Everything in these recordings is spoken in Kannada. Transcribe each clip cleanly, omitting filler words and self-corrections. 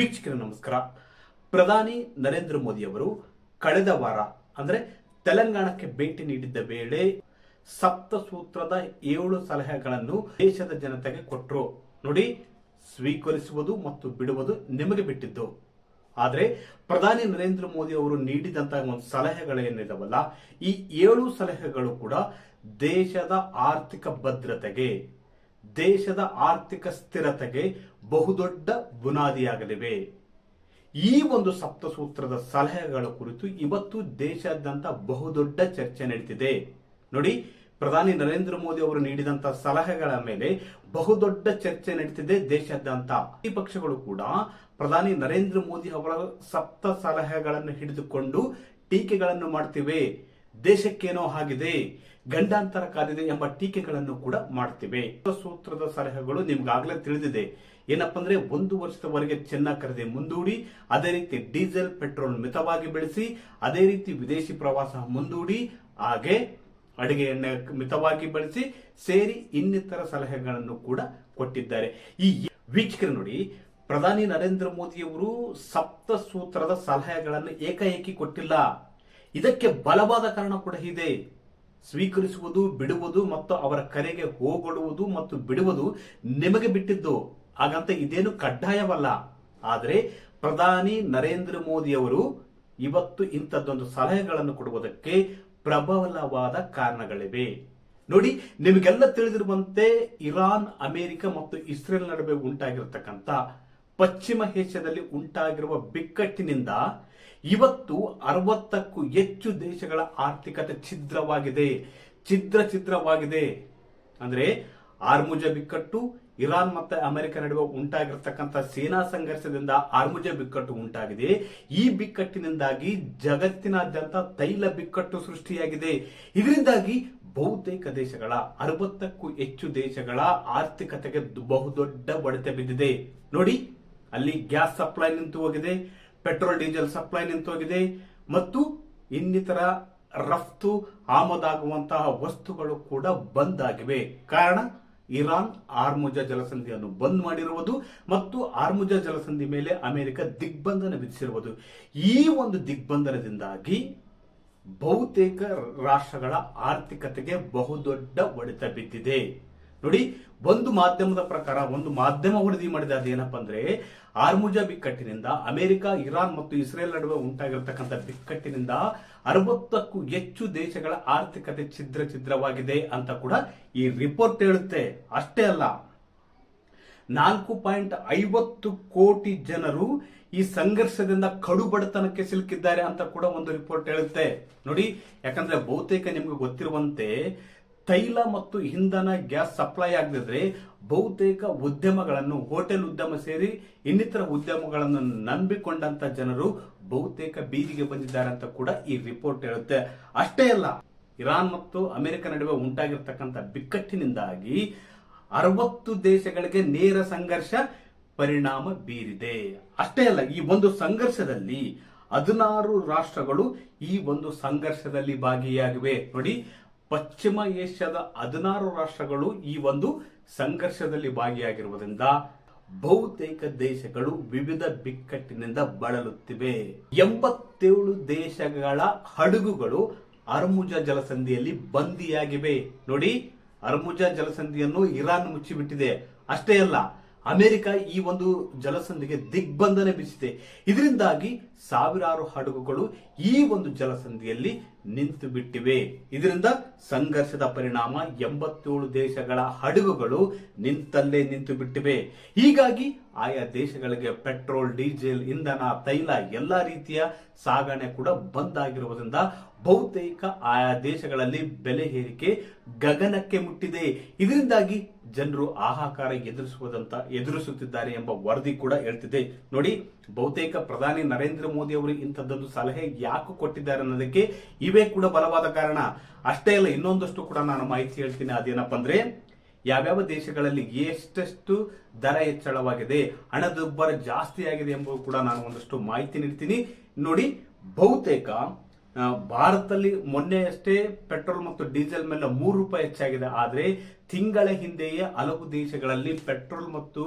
ವೀಕ್ಷಕರ ನಮಸ್ಕಾರ. ಪ್ರಧಾನಿ ನರೇಂದ್ರ ಮೋದಿ ಅವರು ಕಳೆದ ವಾರ ಅಂದ್ರೆ ತೆಲಂಗಾಣಕ್ಕೆ ಭೇಟಿ ನೀಡಿದ್ದ ವೇಳೆ ಸಪ್ತ ಸೂತ್ರದ 7 ಸಲಹೆಗಳನ್ನು ದೇಶದ ಜನತೆಗೆ ಕೊಟ್ಟರು. ನೋಡಿ, ಸ್ವೀಕರಿಸುವುದು ಮತ್ತು ಬಿಡುವುದು ನಿಮಗೆ ಬಿಟ್ಟಿದ್ದು. ಆದರೆ ಪ್ರಧಾನಿ ನರೇಂದ್ರ ಮೋದಿ ಅವರು ನೀಡಿದಂತಹ ಒಂದು ಸಲಹೆಗಳೇನಿದಾವಲ್ಲ, ಈ 7 ಸಲಹೆಗಳು ಕೂಡ ದೇಶದ ಆರ್ಥಿಕ ಭದ್ರತೆಗೆ, ದೇಶದ ಆರ್ಥಿಕ ಸ್ಥಿರತೆಗೆ ಬಹುದೊಡ್ಡ ಬುನಾದಿಯಾಗಲಿವೆ. ಈ ಒಂದು ಸಪ್ತಸೂತ್ರದ ಸಲಹೆಗಳ ಕುರಿತು ಇವತ್ತು ದೇಶಾದ್ಯಂತ ಬಹುದೊಡ್ಡ ಚರ್ಚೆ ನಡೀತಿದೆ. ನೋಡಿ, ಪ್ರಧಾನಿ ನರೇಂದ್ರ ಮೋದಿ ಅವರು ನೀಡಿದಂತಹ ಸಲಹೆಗಳ ಮೇಲೆ ಬಹುದೊಡ್ಡ ಚರ್ಚೆ ನಡೀತಿದೆ ದೇಶಾದ್ಯಂತ. ಈ ಪಕ್ಷಗಳು ಕೂಡ ಪ್ರಧಾನಿ ನರೇಂದ್ರ ಮೋದಿ ಅವರ ಸಪ್ತ ಸಲಹೆಗಳನ್ನು ಹಿಡಿದುಕೊಂಡು ಟೀಕೆಗಳನ್ನು ಮಾಡ್ತಿವೆ. ದೇಶಕ್ಕೇನೋ ಆಗಿದೆ, ಗಂಡಾಂತರ ಕಾದಿದೆ ಎಂಬ ಟೀಕೆಗಳನ್ನು ಕೂಡ ಮಾಡ್ತಿವೆ. ಸೂತ್ರದ ಸಲಹೆಗಳು ನಿಮ್ಗಾಗಲೇ ತಿಳಿದಿದೆ. ಏನಪ್ಪಾ ಅಂದ್ರೆ 1 ವರ್ಷದವರೆಗೆ ಚಿನ್ನ ಖರೀದಿ ಮುಂದೂಡಿ, ಅದೇ ರೀತಿ ಡೀಸೆಲ್ ಪೆಟ್ರೋಲ್ ಮಿತವಾಗಿ ಬೆಳೆಸಿ, ಅದೇ ರೀತಿ ವಿದೇಶಿ ಪ್ರವಾಸ ಮುಂದೂಡಿ, ಹಾಗೆ ಅಡಿಗೆ ಎಣ್ಣೆ ಮಿತವಾಗಿ ಬಳಸಿ ಸೇರಿ ಇನ್ನಿತರ ಸಲಹೆಗಳನ್ನು ಕೂಡ ಕೊಟ್ಟಿದ್ದಾರೆ. ಈ ವೀಕ್ಷಕರು ನೋಡಿ, ಪ್ರಧಾನಿ ನರೇಂದ್ರ ಮೋದಿಯವರು ಸಪ್ತ ಸೂತ್ರದ ಸಲಹೆಗಳನ್ನು ಏಕಾಏಕಿ ಕೊಟ್ಟಿಲ್ಲ. ಇದಕ್ಕೆ ಬಲವಾದ ಕಾರಣ ಕೂಡ ಇದೆ. ಸ್ವೀಕರಿಸುವುದು, ಬಿಡುವುದು ಮತ್ತು ಅವರ ಕರೆಗೆ ಹೋಗೊಡುವುದು ಮತ್ತು ಬಿಡುವುದು ನಿಮಗೆ ಬಿಟ್ಟಿದ್ದು. ಹಾಗಂತ ಇದೇನು ಕಡ್ಡಾಯವಲ್ಲ. ಆದರೆ ಪ್ರಧಾನಿ ನರೇಂದ್ರ ಮೋದಿ ಅವರು ಇವತ್ತು ಇಂಥದ್ದೊಂದು ಸಲಹೆಗಳನ್ನು ಕೊಡುವುದಕ್ಕೆ ಪ್ರಬಲವಾದ ಕಾರಣಗಳಿವೆ. ನೋಡಿ, ನಿಮಗೆಲ್ಲ ತಿಳಿದಿರುವಂತೆ ಇರಾನ್, ಅಮೆರಿಕ ಮತ್ತು ಇಸ್ರೇಲ್ ನಡುವೆ ಉಂಟಾಗಿರತಕ್ಕಂತ ಪಶ್ಚಿಮ ಏಷ್ಯಾದಲ್ಲಿ ಉಂಟಾಗಿರುವ ಬಿಕ್ಕಟ್ಟಿನಿಂದ ಇವತ್ತು 60ಕ್ಕೂ ಹೆಚ್ಚು ದೇಶಗಳ ಆರ್ಥಿಕತೆ ಛಿದ್ರವಾಗಿದೆ. ಅಂದ್ರೆ ಆರ್ಮುಜ ಬಿಕ್ಕಟ್ಟು, ಇರಾನ್ ಮತ್ತು ಅಮೆರಿಕ ನಡುವೆ ಉಂಟಾಗಿರತಕ್ಕಂಥ ಸೇನಾ ಸಂಘರ್ಷದಿಂದ ಆರ್ಮುಜ ಬಿಕ್ಕಟ್ಟು ಉಂಟಾಗಿದೆ. ಈ ಬಿಕ್ಕಟ್ಟಿನಿಂದಾಗಿ ಜಗತ್ತಿನಾದ್ಯಂತ ತೈಲ ಬಿಕ್ಕಟ್ಟು ಸೃಷ್ಟಿಯಾಗಿದೆ. ಇದರಿಂದಾಗಿ ಬಹುತೇಕ ದೇಶಗಳ 60ಕ್ಕೂ ಹೆಚ್ಚು ದೇಶಗಳ ಆರ್ಥಿಕತೆಗೆ ಬಹುದೊಡ್ಡ ಹೊಡೆತ ಬಿದ್ದಿದೆ. ನೋಡಿ, ಅಲ್ಲಿ ಗ್ಯಾಸ್ ಸಪ್ಲೈ ನಿಂತು ಹೋಗಿದೆ, ಪೆಟ್ರೋಲ್ ಡೀಸೆಲ್ ಸಪ್ಲೈ ನಿಂತು ಹೋಗಿದೆ ಮತ್ತು ಇನ್ನಿತರ ರಫ್ತು ಆಮದಾಗುವಂತಹ ವಸ್ತುಗಳು ಕೂಡ ಬಂದ್ ಆಗಿವೆ. ಕಾರಣ ಇರಾನ್ ಆರ್ಮುಜ ಜಲಸಂಧಿಯನ್ನು ಬಂದ್ ಮಾಡಿರುವುದು ಮತ್ತು ಆರ್ಮುಜ ಜಲಸಂಧಿ ಮೇಲೆ ಅಮೆರಿಕ ದಿಗ್ಬಂಧನ ವಿಧಿಸಿರುವುದು. ಈ ಒಂದು ದಿಗ್ಬಂಧನದಿಂದಾಗಿ ಬಹುತೇಕ ರಾಷ್ಟ್ರಗಳ ಆರ್ಥಿಕತೆಗೆ ಬಹುದೊಡ್ಡ ಹೊಡೆತ ಬಿದ್ದಿದೆ. ನೋಡಿ, ಒಂದು ಮಾಧ್ಯಮದ ಪ್ರಕಾರ, ಒಂದು ಮಾಧ್ಯಮ ವರದಿ ಮಾಡಿದ ಅದೇನಪ್ಪ ಅಂದ್ರೆ, ಆರ್ಮುಜಾ ಬಿಕ್ಕಟ್ಟಿನಿಂದ ಅಮೆರಿಕ, ಇರಾನ್ ಮತ್ತು ಇಸ್ರೇಲ್ ನಡುವೆ ಉಂಟಾಗಿರತಕ್ಕಂಥ ಬಿಕ್ಕಟ್ಟಿನಿಂದ 60ಕ್ಕೂ ಹೆಚ್ಚು ದೇಶಗಳ ಆರ್ಥಿಕತೆ ಛಿದ್ರವಾಗಿದೆ ಅಂತ ಕೂಡ ಈ ರಿಪೋರ್ಟ್ ಹೇಳುತ್ತೆ. ಅಷ್ಟೇ ಅಲ್ಲ, 4.50 ಕೋಟಿ ಜನರು ಈ ಸಂಘರ್ಷದಿಂದ ಕಡು ಬಡತನಕ್ಕೆ ಸಿಲುಕಿದ್ದಾರೆ ಅಂತ ಕೂಡ ಒಂದು ರಿಪೋರ್ಟ್ ಹೇಳುತ್ತೆ. ನೋಡಿ, ಯಾಕಂದ್ರೆ ಬಹುತೇಕ ನಿಮ್ಗೆ ಗೊತ್ತಿರುವಂತೆ ತೈಲ ಮತ್ತು ಇಂಧನ ಗ್ಯಾಸ್ ಸಪ್ಲೈ ಆಗದಿದ್ರೆ ಬಹುತೇಕ ಉದ್ಯಮಗಳನ್ನು, ಹೋಟೆಲ್ ಉದ್ಯಮ ಸೇರಿ ಇನ್ನಿತರ ಉದ್ಯಮಗಳನ್ನು ನಂಬಿಕೊಂಡಂತ ಜನರು ಬಹುತೇಕ ಬೀದಿಗೆ ಬಂದಿದ್ದಾರೆ ಅಂತ ಕೂಡ ಈ ರಿಪೋರ್ಟ್ ಹೇಳುತ್ತೆ. ಅಷ್ಟೇ ಅಲ್ಲ, ಇರಾನ್ ಮತ್ತು ಅಮೆರಿಕ ನಡುವೆ ಉಂಟಾಗಿರ್ತಕ್ಕಂಥ ಬಿಕ್ಕಟ್ಟಿನಿಂದಾಗಿ 60 ದೇಶಗಳಿಗೆ ನೇರ ಸಂಘರ್ಷ ಪರಿಣಾಮ ಬೀರಿದೆ. ಅಷ್ಟೇ ಅಲ್ಲ, ಈ ಒಂದು ಸಂಘರ್ಷದಲ್ಲಿ 16 ರಾಷ್ಟ್ರಗಳು ಈ ಒಂದು ಸಂಘರ್ಷದಲ್ಲಿ ಭಾಗಿಯಾಗಿವೆ. ನೋಡಿ, ಪಶ್ಚಿಮ ಏಷ್ಯಾದ 16 ರಾಷ್ಟ್ರಗಳು ಈ ಒಂದು ಸಂಘರ್ಷದಲ್ಲಿ ಭಾಗಿಯಾಗಿರುವುದರಿಂದ ಬಹುತೇಕ ದೇಶಗಳು ವಿವಿಧ ಬಿಕ್ಕಟ್ಟಿನಿಂದ ಬಳಲುತ್ತಿವೆ. 87 ದೇಶಗಳ ಹಡಗುಗಳು ಅರ್ಮುಜಾ ಜಲಸಂಧಿಯಲ್ಲಿ ಬಂದಿಯಾಗಿವೆ. ನೋಡಿ, ಅರ್ಮುಜಾ ಜಲಸಂಧಿಯನ್ನು ಇರಾನ್ ಮುಚ್ಚಿಬಿಟ್ಟಿದೆ. ಅಷ್ಟೇ ಅಲ್ಲ, ಅಮೆರಿಕ ಈ ಒಂದು ಜಲಸಂಧಿಗೆ ದಿಗ್ಬಂಧನ ವಿಧಿಸಿದೆ. ಇದರಿಂದಾಗಿ ಸಾವಿರಾರು ಹಡಗುಗಳು ಈ ಒಂದು ಜಲಸಂಧಿಯಲ್ಲಿ ನಿಂತು ಬಿಟ್ಟಿವೆ. ಇದರಿಂದ ಸಂಘರ್ಷದ ಪರಿಣಾಮ 87 ದೇಶಗಳ ಹಡಗುಗಳು ನಿಂತಲ್ಲೇ ನಿಂತು ಬಿಟ್ಟಿವೆ. ಹೀಗಾಗಿ ಆಯಾ ದೇಶಗಳಿಗೆ ಪೆಟ್ರೋಲ್, ಡೀಸೆಲ್, ಇಂಧನ, ತೈಲ ಎಲ್ಲಾ ರೀತಿಯ ಸಾಗಣೆ ಕೂಡ ಬಂದ್ ಆಗಿರುವುದರಿಂದ ಬಹುತೇಕ ಆಯಾ ದೇಶಗಳಲ್ಲಿ ಬೆಲೆ ಏರಿಕೆ ಗಗನಕ್ಕೆ ಮುಟ್ಟಿದೆ. ಇದರಿಂದಾಗಿ ಜನರು ಹಾಹಾಕಾರ ಎದುರಿಸುತ್ತಿದ್ದಾರೆ ಎಂಬ ವರದಿ ಕೂಡ ಹೇಳ್ತಿದೆ. ನೋಡಿ, ಬಹುತೇಕ ಪ್ರಧಾನಿ ನರೇಂದ್ರ ಮೋದಿ ಅವರು ಇಂಥದ್ದೊಂದು ಸಲಹೆ ಯಾಕೆ ಕೊಟ್ಟಿದ್ದಾರೆ ಅನ್ನೋದಕ್ಕೆ ಇವೇ ಕೂಡ ಬಲವಾದ ಕಾರಣ. ಅಷ್ಟೇ ಅಲ್ಲ, ಇನ್ನೊಂದಷ್ಟು ಕೂಡ ನಾನು ಮಾಹಿತಿ ಹೇಳ್ತೀನಿ. ಅದೇನಪ್ಪ ಅಂದ್ರೆ, ಯಾವ್ಯಾವ ದೇಶಗಳಲ್ಲಿ ಎಷ್ಟೆಷ್ಟು ದರ ಹೆಚ್ಚಳವಾಗಿದೆ, ಹಣದುಬ್ಬರ ಜಾಸ್ತಿ ಆಗಿದೆ ಎಂಬುದು ಕೂಡ ನಾನು ಒಂದಷ್ಟು ಮಾಹಿತಿ ನೀಡ್ತೀನಿ. ನೋಡಿ, ಬಹುತೇಕ ಭಾರತದಲ್ಲಿ ಮೊನ್ನೆಯಷ್ಟೇ ಪೆಟ್ರೋಲ್ ಮತ್ತು ಡೀಸೆಲ್ ಮೇಲೆ ₹3 ಹೆಚ್ಚಾಗಿದೆ. ಆದರೆ ತಿಂಗಳ ಹಿಂದೆಯೇ ಹಲವು ದೇಶಗಳಲ್ಲಿ ಪೆಟ್ರೋಲ್ ಮತ್ತು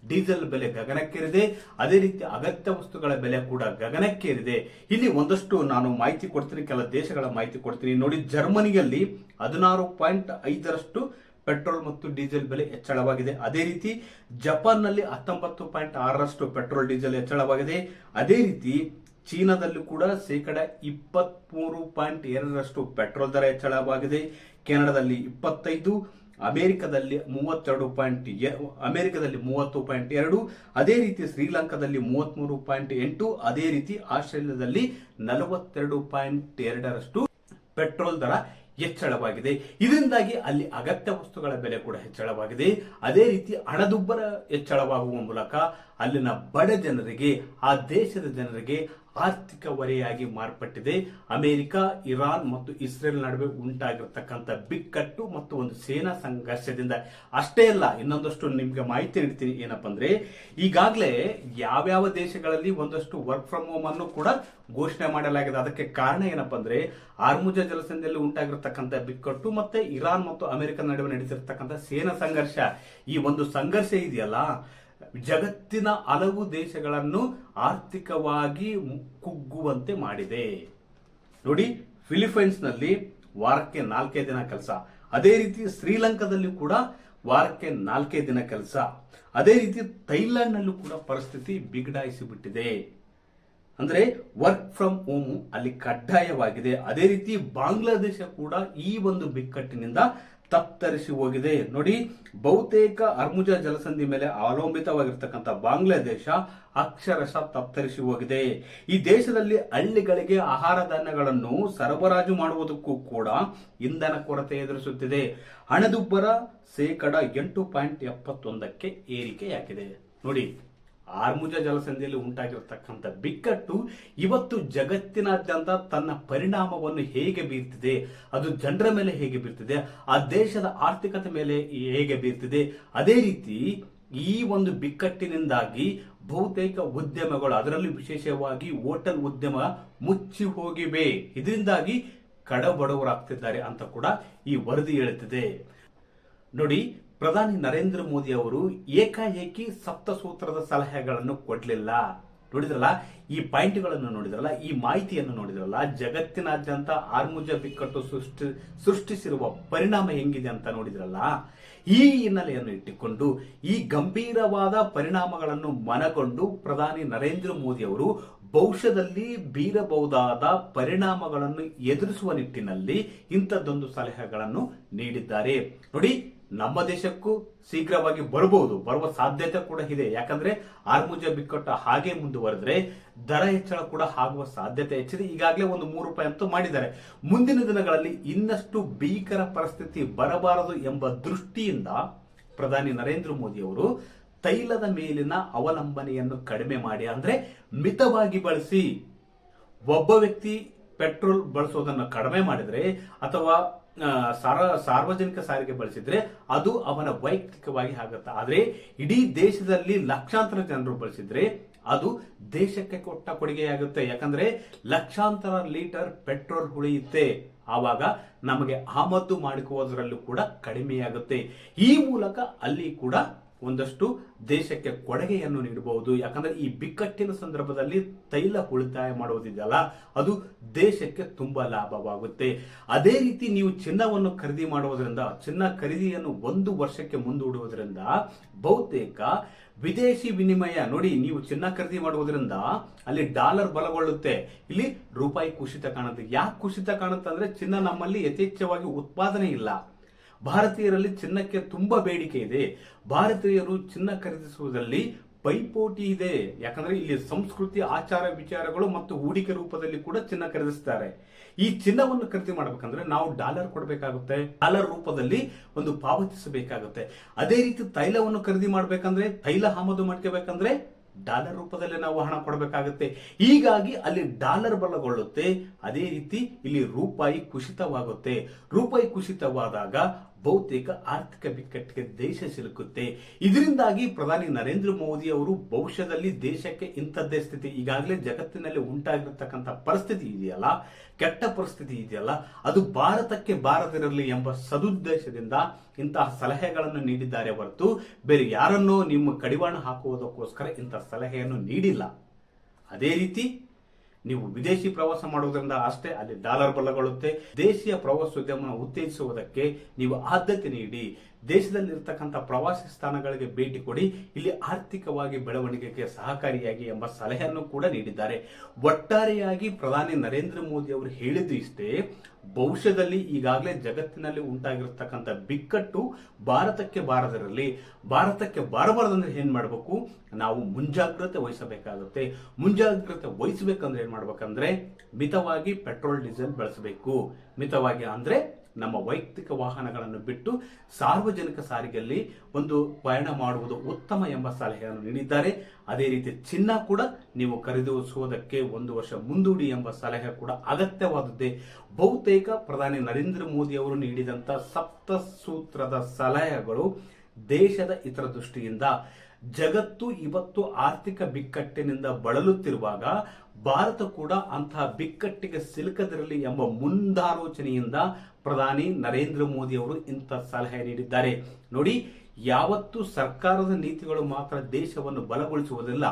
ಡೀಸೆಲ್ ಬೆಲೆ ಗಗನಕ್ಕೇರಿದೆ. ಅದೇ ರೀತಿ ಅಗತ್ಯ ವಸ್ತುಗಳ ಬೆಲೆ ಕೂಡ ಗಗನಕ್ಕೇರಿದೆ. ಇಲ್ಲಿ ಒಂದಷ್ಟು ನಾನು ಮಾಹಿತಿ ಕೊಡ್ತೀನಿ, ಕೆಲ ದೇಶಗಳ ಮಾಹಿತಿ ಕೊಡ್ತೀನಿ ನೋಡಿ. ಜರ್ಮನಿಯಲ್ಲಿ 16.5ರಷ್ಟು ಪೆಟ್ರೋಲ್ ಮತ್ತು ಡೀಸೆಲ್ ಬೆಲೆ ಹೆಚ್ಚಳವಾಗಿದೆ. ಅದೇ ರೀತಿ ಜಪಾನ್ನಲ್ಲಿ 19.6ರಷ್ಟು ಪೆಟ್ರೋಲ್ ಡೀಸೆಲ್ ಹೆಚ್ಚಳವಾಗಿದೆ. ಅದೇ ರೀತಿ ಚೀನಾದಲ್ಲೂ ಕೂಡ 23.2ರಷ್ಟು ಪೆಟ್ರೋಲ್ ದರ ಹೆಚ್ಚಳವಾಗಿದೆ. ಕೆನಡಾದಲ್ಲಿ 25, ಅಮೆರಿಕದಲ್ಲಿ 30.2, ಅದೇ ರೀತಿ ಶ್ರೀಲಂಕಾದಲ್ಲಿ 33.8, ಅದೇ ರೀತಿ ಆಸ್ಟ್ರೇಲಿಯಾದಲ್ಲಿ 42.2ರಷ್ಟು ಪೆಟ್ರೋಲ್ ದರ ಹೆಚ್ಚಳವಾಗಿದೆ. ಇದರಿಂದಾಗಿ ಅಲ್ಲಿ ಅಗತ್ಯ ವಸ್ತುಗಳ ಬೆಲೆ ಕೂಡ ಹೆಚ್ಚಳವಾಗಿದೆ. ಅದೇ ರೀತಿ ಹಣದುಬ್ಬರ ಹೆಚ್ಚಳವಾಗುವ ಮೂಲಕ ಅಲ್ಲಿನ ಬಡ ಜನರಿಗೆ, ಆ ದೇಶದ ಜನರಿಗೆ ಆರ್ಥಿಕ ಹೊರೆಯಾಗಿ ಮಾರ್ಪಟ್ಟಿದೆ. ಅಮೆರಿಕ, ಇರಾನ್ ಮತ್ತು ಇಸ್ರೇಲ್ ನಡುವೆ ಉಂಟಾಗಿರ್ತಕ್ಕಂಥ ಬಿಕ್ಕಟ್ಟು ಮತ್ತು ಒಂದು ಸೇನಾ ಸಂಘರ್ಷದಿಂದ ಅಷ್ಟೇ ಅಲ್ಲ, ಇನ್ನೊಂದಷ್ಟು ನಿಮ್ಗೆ ಮಾಹಿತಿ ನೀಡ್ತೀನಿ. ಏನಪ್ಪಾ ಅಂದ್ರೆ, ಈಗಾಗಲೇ ಯಾವ್ಯಾವ ದೇಶಗಳಲ್ಲಿ ಒಂದಷ್ಟು ವರ್ಕ್ ಫ್ರಮ್ ಹೋಮ್ ಅನ್ನು ಕೂಡ ಘೋಷಣೆ ಮಾಡಲಾಗಿದೆ. ಅದಕ್ಕೆ ಕಾರಣ ಏನಪ್ಪಾ ಅಂದ್ರೆ, ಹಾರ್ಮುಜ ಜಲಸಂಧಿಯಲ್ಲಿ ಉಂಟಾಗಿರ್ತಕ್ಕಂಥ ಬಿಕ್ಕಟ್ಟು ಮತ್ತೆ ಇರಾನ್ ಮತ್ತು ಅಮೆರಿಕ ನಡುವೆ ನಡೀತಿರ್ತಕ್ಕಂಥ ಸೇನಾ ಸಂಘರ್ಷ. ಈ ಒಂದು ಸಂಘರ್ಷ ಇದೆಯಲ್ಲ, ಜಗತ್ತಿನ ಹಲವು ದೇಶಗಳನ್ನು ಆರ್ಥಿಕವಾಗಿ ಕುಗ್ಗುವಂತೆ ಮಾಡಿದೆ. ನೋಡಿ, ಫಿಲಿಪೈನ್ಸ್ ನಲ್ಲಿ ವಾರಕ್ಕೆ 4 ದಿನ ಕೆಲಸ. ಅದೇ ರೀತಿ ಶ್ರೀಲಂಕಾದಲ್ಲಿ ಕೂಡ ವಾರಕ್ಕೆ 4 ದಿನ ಕೆಲಸ. ಅದೇ ರೀತಿ ಥೈಲ್ಯಾಂಡ್ ನಲ್ಲೂ ಕೂಡ ಪರಿಸ್ಥಿತಿ ಬಿಗಡಾಯಿಸಿ ಬಿಟ್ಟಿದೆ. ಅಂದ್ರೆ ವರ್ಕ್ ಫ್ರಮ್ ಹೋಮ್ ಅಲ್ಲಿ ಕಡ್ಡಾಯವಾಗಿದೆ. ಅದೇ ರೀತಿ ಬಾಂಗ್ಲಾದೇಶ ಕೂಡ ಈ ಒಂದು ಬಿಕ್ಕಟ್ಟಿನಿಂದ ತತ್ತರಿಸಿ ಹೋಗಿದೆ. ನೋಡಿ, ಬಹುತೇಕ ಹರ್ಮುಜ ಜಲಸಂಧಿ ಮೇಲೆ ಅವಲಂಬಿತವಾಗಿರ್ತಕ್ಕಂಥ ಬಾಂಗ್ಲಾದೇಶ ಅಕ್ಷರಶಃ ತತ್ತರಿಸಿ ಹೋಗಿದೆ. ಈ ದೇಶದಲ್ಲಿ ಹಳ್ಳಿಗಳಿಗೆ ಆಹಾರ ಧಾನ್ಯಗಳನ್ನು ಸರಬರಾಜು ಮಾಡುವುದಕ್ಕೂ ಕೂಡ ಇಂಧನ ಕೊರತೆ ಎದುರಿಸುತ್ತಿದೆ. ಹಣದುಬ್ಬರ 8.71ಕ್ಕೆ ಏರಿಕೆಯಾಗಿದೆ. ನೋಡಿ, ಹಾರ್ಮುಜ ಜಲಸಂಧಿಯಲ್ಲಿ ಉಂಟಾಗಿರತಕ್ಕಂಥ ಬಿಕ್ಕಟ್ಟು ಇವತ್ತು ಜಗತ್ತಿನಾದ್ಯಂತ ತನ್ನ ಪರಿಣಾಮವನ್ನು ಹೇಗೆ ಬೀರ್ತಿದೆ, ಅದು ಜನರ ಮೇಲೆ ಹೇಗೆ ಬೀರ್ತಿದೆ, ಆ ದೇಶದ ಆರ್ಥಿಕತೆ ಮೇಲೆ ಹೇಗೆ ಬೀರ್ತಿದೆ. ಅದೇ ರೀತಿ ಈ ಒಂದು ಬಿಕ್ಕಟ್ಟಿನಿಂದಾಗಿ ಬಹುತೇಕ ಉದ್ಯಮಗಳು, ಅದರಲ್ಲಿ ವಿಶೇಷವಾಗಿ ಹೋಟೆಲ್ ಉದ್ಯಮ ಮುಚ್ಚಿ ಹೋಗಿವೆ. ಇದರಿಂದಾಗಿ ಕಡಬಡವರಾಗ್ತಿದ್ದಾರೆ ಅಂತ ಕೂಡ ಈ ವರದಿ ಹೇಳುತ್ತಿದೆ. ನೋಡಿ, ಪ್ರಧಾನಿ ನರೇಂದ್ರ ಮೋದಿ ಅವರು ಏಕಾಏಕಿ ಸಪ್ತಸೂತ್ರದ ಸಲಹೆಗಳನ್ನು ಕೊಡಲಿಲ್ಲ. ನೋಡಿದ್ರಲ್ಲ, ಈ ಪಾಯಿಂಟ್ಗಳನ್ನು ನೋಡಿದ್ರಲ್ಲ, ಈ ಮಾಹಿತಿಯನ್ನು ನೋಡಿದ್ರಲ್ಲ, ಜಗತ್ತಿನಾದ್ಯಂತ ಹಾರ್ಮುಜ ಬಿಕ್ಕಟ್ಟು ಸೃಷ್ಟಿಸಿರುವ ಪರಿಣಾಮ ಹೆಂಗಿದೆ ಅಂತ ನೋಡಿದ್ರಲ್ಲ. ಈ ಹಿನ್ನೆಲೆಯನ್ನು ಇಟ್ಟುಕೊಂಡು ಈ ಗಂಭೀರವಾದ ಪರಿಣಾಮಗಳನ್ನು ಮನಗೊಂಡು ಪ್ರಧಾನಿ ನರೇಂದ್ರ ಮೋದಿ ಅವರು ಭವಿಷ್ಯದಲ್ಲಿ ಬೀರಬಹುದಾದ ಪರಿಣಾಮಗಳನ್ನು ಎದುರಿಸುವ ನಿಟ್ಟಿನಲ್ಲಿ ಇಂಥದ್ದೊಂದು ಸಲಹೆಗಳನ್ನು ನೀಡಿದ್ದಾರೆ. ನೋಡಿ, ನಮ್ಮ ದೇಶಕ್ಕೂ ಶೀಘ್ರವಾಗಿ ಬರುವ ಸಾಧ್ಯತೆ ಕೂಡ ಇದೆ. ಯಾಕಂದ್ರೆ ಹಾರ್ಮುಜ ಬಿಕ್ಕಟ್ಟು ಹಾಗೆ ಮುಂದುವರೆದ್ರೆ ದರ ಹೆಚ್ಚಳ ಕೂಡ ಆಗುವ ಸಾಧ್ಯತೆ ಹೆಚ್ಚಿದೆ. ಈಗಾಗಲೇ ಒಂದು ₹3 ಅಂತೂ ಮಾಡಿದ್ದಾರೆ. ಮುಂದಿನ ದಿನಗಳಲ್ಲಿ ಇನ್ನಷ್ಟು ಭೀಕರ ಪರಿಸ್ಥಿತಿ ಬರಬಾರದು ಎಂಬ ದೃಷ್ಟಿಯಿಂದ ಪ್ರಧಾನಿ ನರೇಂದ್ರ ಮೋದಿ ಅವರು ತೈಲದ ಮೇಲಿನ ಅವಲಂಬನೆಯನ್ನು ಕಡಿಮೆ ಮಾಡಿ, ಅಂದ್ರೆ ಮಿತವಾಗಿ ಬಳಸಿ. ಒಬ್ಬ ವ್ಯಕ್ತಿ ಪೆಟ್ರೋಲ್ ಬಳಸೋದನ್ನು ಕಡಿಮೆ ಮಾಡಿದ್ರೆ ಅಥವಾ ಸಾರ್ವಜನಿಕ ಸಾರಿಗೆ ಬಳಸಿದ್ರೆ ಅದು ಅವನ ವೈಯಕ್ತಿಕವಾಗಿ ಆಗುತ್ತೆ. ಆದ್ರೆ ಇಡೀ ದೇಶದಲ್ಲಿ ಲಕ್ಷಾಂತರ ಜನರು ಬಳಸಿದ್ರೆ ಅದು ದೇಶಕ್ಕೆ ಕೊಟ್ಟ ಕೊಡುಗೆಯಾಗುತ್ತೆ. ಯಾಕಂದ್ರೆ ಲಕ್ಷಾಂತರ ಲೀಟರ್ ಪೆಟ್ರೋಲ್ ಉಳಿಯುತ್ತೆ. ಆವಾಗ ನಮಗೆ ಆಮದು ಮಾಡಿಕೊಳ್ಳುವುದರಲ್ಲೂ ಕೂಡ ಕಡಿಮೆಯಾಗುತ್ತೆ. ಈ ಮೂಲಕ ಅಲ್ಲಿ ಕೂಡ ಒಂದಷ್ಟು ದೇಶಕ್ಕೆ ಕೊಡುಗೆಯನ್ನು ನೀಡಬಹುದು. ಯಾಕಂದ್ರೆ ಈ ಬಿಕ್ಕಟ್ಟಿನ ಸಂದರ್ಭದಲ್ಲಿ ತೈಲ ಉಳಿತಾಯ ಮಾಡುವುದಿದೆಯಲ್ಲ, ಅದು ದೇಶಕ್ಕೆ ತುಂಬಾ ಲಾಭವಾಗುತ್ತೆ. ಅದೇ ರೀತಿ ನೀವು ಚಿನ್ನವನ್ನು ಖರೀದಿ ಮಾಡುವುದರಿಂದ, ಚಿನ್ನ ಖರೀದಿಯನ್ನು 1 ವರ್ಷಕ್ಕೆ ಮುಂದೂಡುವುದರಿಂದ ಬಹುತೇಕ ವಿದೇಶಿ ವಿನಿಮಯ, ನೋಡಿ, ನೀವು ಚಿನ್ನ ಖರೀದಿ ಮಾಡುವುದರಿಂದ ಅಲ್ಲಿ ಡಾಲರ್ ಬಲಗೊಳ್ಳುತ್ತೆ, ಇಲ್ಲಿ ರೂಪಾಯಿ ಕುಸಿತ ಕಾಣುತ್ತೆ. ಯಾಕೆ ಕುಸಿತ ಕಾಣುತ್ತೆ ಅಂದ್ರೆ ಚಿನ್ನ ನಮ್ಮಲ್ಲಿ ಯಥೇಚ್ಛವಾಗಿ ಉತ್ಪಾದನೆ ಇಲ್ಲ. ಭಾರತೀಯರಲ್ಲಿ ಚಿನ್ನಕ್ಕೆ ತುಂಬಾ ಬೇಡಿಕೆ ಇದೆ. ಭಾರತೀಯರು ಚಿನ್ನ ಖರೀದಿಸುವುದರಲ್ಲಿ ಪೈಪೋಟಿ ಇದೆ. ಯಾಕಂದ್ರೆ ಇಲ್ಲಿ ಸಂಸ್ಕೃತಿ, ಆಚಾರ ವಿಚಾರಗಳು ಮತ್ತು ಹೂಡಿಕೆ ರೂಪದಲ್ಲಿ ಕೂಡ ಚಿನ್ನ ಖರೀದಿಸ್ತಾರೆ. ಈ ಚಿನ್ನವನ್ನು ಖರೀದಿ ಮಾಡಬೇಕಂದ್ರೆ ನಾವು ಡಾಲರ್ ಕೊಡಬೇಕಾಗುತ್ತೆ, ಡಾಲರ್ ರೂಪದಲ್ಲಿ ಒಂದು ಪಾವತಿಸಬೇಕಾಗುತ್ತೆ. ಅದೇ ರೀತಿ ತೈಲವನ್ನು ಖರೀದಿ ಮಾಡಬೇಕಂದ್ರೆ, ತೈಲ ಆಮದು ಮಾಡ್ಕೋಬೇಕಂದ್ರೆ ಡಾಲರ್ ರೂಪದಲ್ಲಿ ನಾವು ಹಣ ಕೊಡಬೇಕಾಗುತ್ತೆ. ಹೀಗಾಗಿ ಅಲ್ಲಿ ಡಾಲರ್ ಬಲಗೊಳ್ಳುತ್ತೆ. ಅದೇ ರೀತಿ ಇಲ್ಲಿ ರೂಪಾಯಿ ಕುಸಿತವಾಗುತ್ತೆ. ರೂಪಾಯಿ ಕುಸಿತವಾದಾಗ ಬಹುತೇಕ ಆರ್ಥಿಕ ಬಿಕ್ಕಟ್ಟಿಗೆ ದೇಶ ಸಿಲುಕುತ್ತೆ. ಇದರಿಂದಾಗಿ ಪ್ರಧಾನಿ ನರೇಂದ್ರ ಮೋದಿ ಅವರು ಭವಿಷ್ಯದಲ್ಲಿ ದೇಶಕ್ಕೆ ಇಂಥದ್ದೇ ಸ್ಥಿತಿ, ಈಗಾಗಲೇ ಜಗತ್ತಿನಲ್ಲಿ ಉಂಟಾಗಿರತಕ್ಕಂಥ ಪರಿಸ್ಥಿತಿ ಇದೆಯಲ್ಲ, ಕೆಟ್ಟ ಪರಿಸ್ಥಿತಿ ಇದೆಯಲ್ಲ, ಅದು ಭಾರತಕ್ಕೆ ಬಾರದಿರಲಿ ಎಂಬ ಸದುದ್ದೇಶದಿಂದ ಇಂತಹ ಸಲಹೆಗಳನ್ನು ನೀಡಿದ್ದಾರೆ ಹೊರತು ಬೇರೆ ಯಾರನ್ನೋ ನಿಮ್ಮ ಕಡಿವಾಣ ಹಾಕುವುದಕ್ಕೋಸ್ಕರ ಇಂತಹ ಸಲಹೆಯನ್ನು ನೀಡಿಲ್ಲ. ಅದೇ ರೀತಿ ನೀವು ವಿದೇಶಿ ಪ್ರವಾಸ ಮಾಡುವುದರಿಂದ ಅಷ್ಟೇ ಅಲ್ಲಿ ಡಾಲರ್ ಬಲಗೊಳ್ಳುತ್ತೆ. ದೇಶೀಯ ಪ್ರವಾಸೋದ್ಯಮ ಉತ್ತೇಜಿಸುವುದಕ್ಕೆ ನೀವು ಆದ್ಯತೆ ನೀಡಿ ದೇಶದಲ್ಲಿರ್ತಕ್ಕಂಥ ಪ್ರವಾಸಿ ಸ್ಥಾನಗಳಿಗೆ ಭೇಟಿ ಕೊಡಿ, ಇಲ್ಲಿ ಆರ್ಥಿಕವಾಗಿ ಬೆಳವಣಿಗೆಗೆ ಸಹಕಾರಿಯಾಗಿ ಎಂಬ ಸಲಹೆಯನ್ನು ಕೂಡ ನೀಡಿದ್ದಾರೆ. ಒಟ್ಟಾರೆಯಾಗಿ ಪ್ರಧಾನಿ ನರೇಂದ್ರ ಮೋದಿ ಅವರು ಹೇಳಿದ್ದು ಇಷ್ಟೇ, ಭವಿಷ್ಯದಲ್ಲಿ ಈಗಾಗಲೇ ಜಗತ್ತಿನಲ್ಲಿ ಉಂಟಾಗಿರ್ತಕ್ಕಂಥ ಬಿಕ್ಕಟ್ಟು ಭಾರತಕ್ಕೆ ಬಾರದಿರಲಿ, ಭಾರತಕ್ಕೆ ಬಾರಬಾರದಂದ್ರೆ ಏನ್ ಮಾಡಬೇಕು, ನಾವು ಮುಂಜಾಗ್ರತೆ ವಹಿಸಬೇಕಾಗುತ್ತೆ. ಮುಂಜಾಗ್ರತೆ ವಹಿಸಬೇಕಂದ್ರೆ ಏನ್ ಮಾಡ್ಬೇಕಂದ್ರೆ ಮಿತವಾಗಿ ಪೆಟ್ರೋಲ್ ಡೀಸೆಲ್ ಬಳಸಬೇಕು. ಮಿತವಾಗಿ ಅಂದ್ರೆ ನಮ್ಮ ವೈಯಕ್ತಿಕ ವಾಹನಗಳನ್ನು ಬಿಟ್ಟು ಸಾರ್ವಜನಿಕ ಸಾರಿಗೆಯಲ್ಲಿ ಒಂದು ಪಯಣ ಮಾಡುವುದು ಉತ್ತಮ ಎಂಬ ಸಲಹೆಯನ್ನು ನೀಡಿದ್ದಾರೆ. ಅದೇ ರೀತಿ ಚಿನ್ನ ಕೂಡ ನೀವು ಖರೀದಿಸುವುದಕ್ಕೆ 1 ವರ್ಷ ಮುಂದೂಡಿ ಎಂಬ ಸಲಹೆ ಕೂಡ ಅಗತ್ಯವಾದದ್ದೇ. ಬಹುತೇಕ ಪ್ರಧಾನಿ ನರೇಂದ್ರ ಮೋದಿ ಅವರು ನೀಡಿದಂತ ಸಪ್ತ ಸೂತ್ರದ ಸಲಹೆಗಳು ದೇಶದ ಹಿತದೃಷ್ಟಿಯಿಂದ, ಜಗತ್ತು ಇವತ್ತು ಆರ್ಥಿಕ ಬಿಕ್ಕಟ್ಟಿನಿಂದ ಬಳಲುತ್ತಿರುವಾಗ ಭಾರತ ಕೂಡ ಅಂತಹ ಬಿಕ್ಕಟ್ಟಿಗೆ ಸಿಲುಕದಿರಲಿ ಎಂಬ ಮುಂದಾಲೋಚನೆಯಿಂದ ಪ್ರಧಾನಿ ನರೇಂದ್ರ ಮೋದಿ ಅವರು ಇಂಥ ಸಲಹೆ ನೀಡಿದ್ದಾರೆ. ನೋಡಿ, ಯಾವತ್ತು ಸರ್ಕಾರದ ನೀತಿಗಳು ಮಾತ್ರ ದೇಶವನ್ನು ಬಲಗೊಳಿಸುವುದಿಲ್ಲ,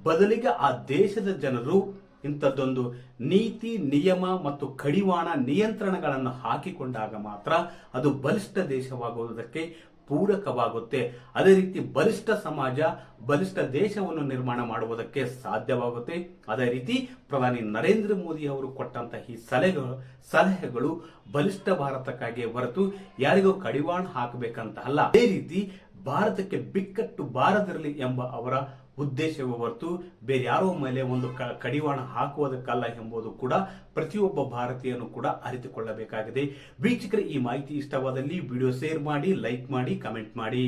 ಬದಲಿಗೆ ಆ ದೇಶದ ಜನರು ಇಂಥದ್ದೊಂದು ನೀತಿ, ನಿಯಮ ಮತ್ತು ಕಡಿವಾಣ ನಿಯಂತ್ರಣಗಳನ್ನು ಹಾಕಿಕೊಂಡಾಗ ಮಾತ್ರ ಅದು ಬಲಿಷ್ಠ ದೇಶವಾಗುವುದಕ್ಕೆ ಪೂರಕವಾಗುತ್ತೆ. ಅದೇ ರೀತಿ ಬಲಿಷ್ಠ ಸಮಾಜ, ಬಲಿಷ್ಠ ದೇಶವನ್ನು ನಿರ್ಮಾಣ ಮಾಡುವುದಕ್ಕೆ ಸಾಧ್ಯವಾಗುತ್ತೆ. ಅದೇ ರೀತಿ ಪ್ರಧಾನಿ ನರೇಂದ್ರ ಮೋದಿ ಅವರು ಕೊಟ್ಟಂತಹ ಈ ಸಲಹೆಗಳು ಬಲಿಷ್ಠ ಭಾರತಕ್ಕಾಗಿ ಹೊರತು ಯಾರಿಗೂ ಕಡಿವಾಣ ಹಾಕಬೇಕಂತ ಅಲ್ಲ. ಅದೇ ರೀತಿ ಭಾರತಕ್ಕೆ ಬಿಕ್ಕಟ್ಟು ಬಾರದಿರಲಿ ಎಂಬ ಅವರ ಉದ್ದೇಶವೇ ಹೊರತು ಬೇರೆ ಯಾರೋ ಮೇಲೆ ಒಂದು ಕಡಿವಾಣ ಹಾಕುವುದಕ್ಕಲ್ಲ ಎಂಬುದು ಕೂಡ ಪ್ರತಿಯೊಬ್ಬ ಭಾರತೀಯನು ಕೂಡ ಅರಿತುಕೊಳ್ಳಬೇಕಾಗಿದೆ. ವೀಕ್ಷಕರೇ, ಈ ಮಾಹಿತಿ ಇಷ್ಟವಾದಲ್ಲಿ ವಿಡಿಯೋ ಶೇರ್ ಮಾಡಿ, ಲೈಕ್ ಮಾಡಿ, ಕಮೆಂಟ್ ಮಾಡಿ.